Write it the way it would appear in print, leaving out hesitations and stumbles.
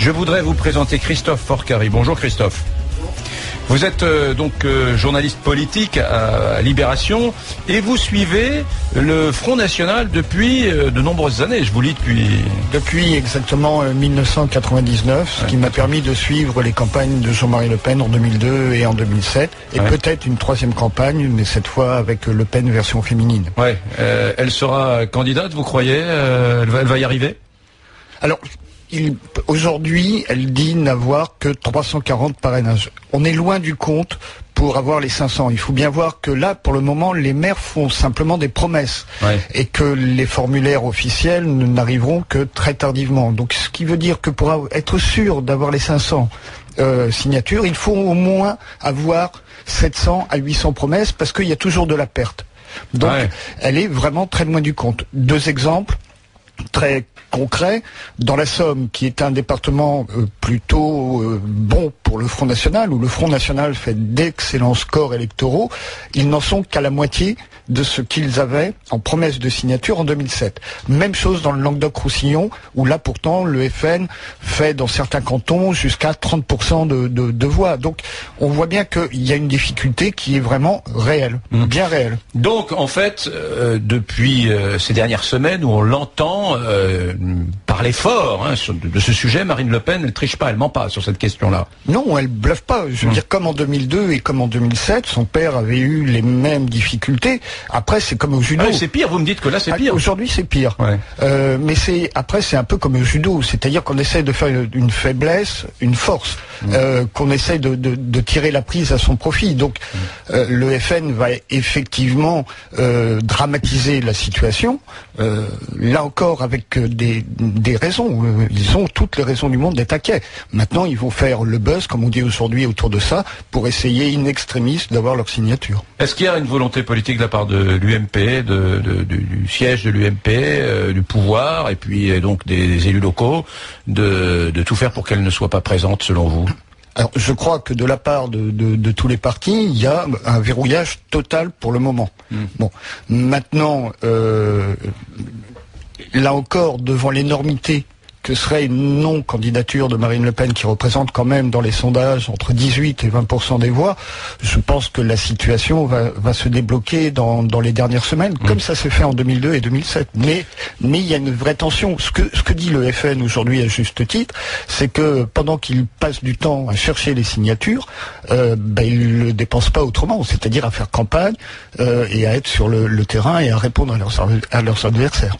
Je voudrais vous présenter Christophe Forcari. Bonjour Christophe. Vous êtes journaliste politique à Libération et vous suivez le Front National depuis de nombreuses années. Je vous lis depuis exactement 1999, ce qui m'a permis de suivre les campagnes de Jean-Marie Le Pen en 2002 et en 2007, et peut-être une troisième campagne, mais cette fois avec Le Pen version féminine. Ouais, elle sera candidate, vous croyez elle va y arriver? Alors, aujourd'hui, elle dit n'avoir que 340 parrainages. On est loin du compte pour avoir les 500. Il faut bien voir que là, pour le moment, les maires font simplement des promesses et que les formulaires officiels n'arriveront que très tardivement. Donc, ce qui veut dire que pour être sûr d'avoir les 500 signatures, il faut au moins avoir 700 à 800 promesses parce qu'il y a toujours de la perte. Donc, elle est vraiment très loin du compte. Deux exemples très concret, dans la Somme, qui est un département plutôt bon pour le Front National, où le Front National fait d'excellents scores électoraux, ils n'en sont qu'à la moitié de ce qu'ils avaient en promesse de signature en 2007. Même chose dans le Languedoc-Roussillon, où là pourtant le FN fait dans certains cantons jusqu'à 30% de voix. Donc on voit bien qu'il y a une difficulté qui est vraiment réelle, bien réelle. Donc en fait, depuis ces dernières semaines où on l'entend parler fort de ce sujet, Marine Le Pen, elle triche pas, elle ment pas sur cette question-là. Non, elle bluffe pas. Je veux dire, comme en 2002 et comme en 2007, son père avait eu les mêmes difficultés. Après, c'est comme au judo. Ah, c'est pire, vous me dites que là, c'est pire. Aujourd'hui, c'est pire. Mais après, c'est un peu comme au judo. C'est-à-dire qu'on essaie de faire une faiblesse, une force. Qu'on essaie de tirer la prise à son profit. Donc, le FN va effectivement dramatiser la situation. Là encore, avec des raisons. Ils ont toutes les raisons du monde d'être inquiets. Maintenant, ils vont faire le buzz, comme on dit aujourd'hui, autour de ça, pour essayer in extremis d'avoir leur signature. Est-ce qu'il y a une volonté politique de la part de l'UMP, du siège de l'UMP, du pouvoir, et puis donc des élus locaux, de tout faire pour qu'elle ne soit pas présente, selon vous? Alors, je crois que de la part de tous les partis, il y a un verrouillage total pour le moment. Bon, maintenant, là encore, devant l'énormité que serait une non-candidature de Marine Le Pen, qui représente quand même dans les sondages entre 18 et 20% des voix, je pense que la situation va se débloquer dans les dernières semaines, comme ça s'est fait en 2002 et 2007. Mais il y a une vraie tension. Ce que dit le FN aujourd'hui à juste titre, c'est que pendant qu'il passe du temps à chercher les signatures, il ne le dépense pas autrement, c'est-à-dire à faire campagne et à être sur le terrain et à répondre à leurs adversaires.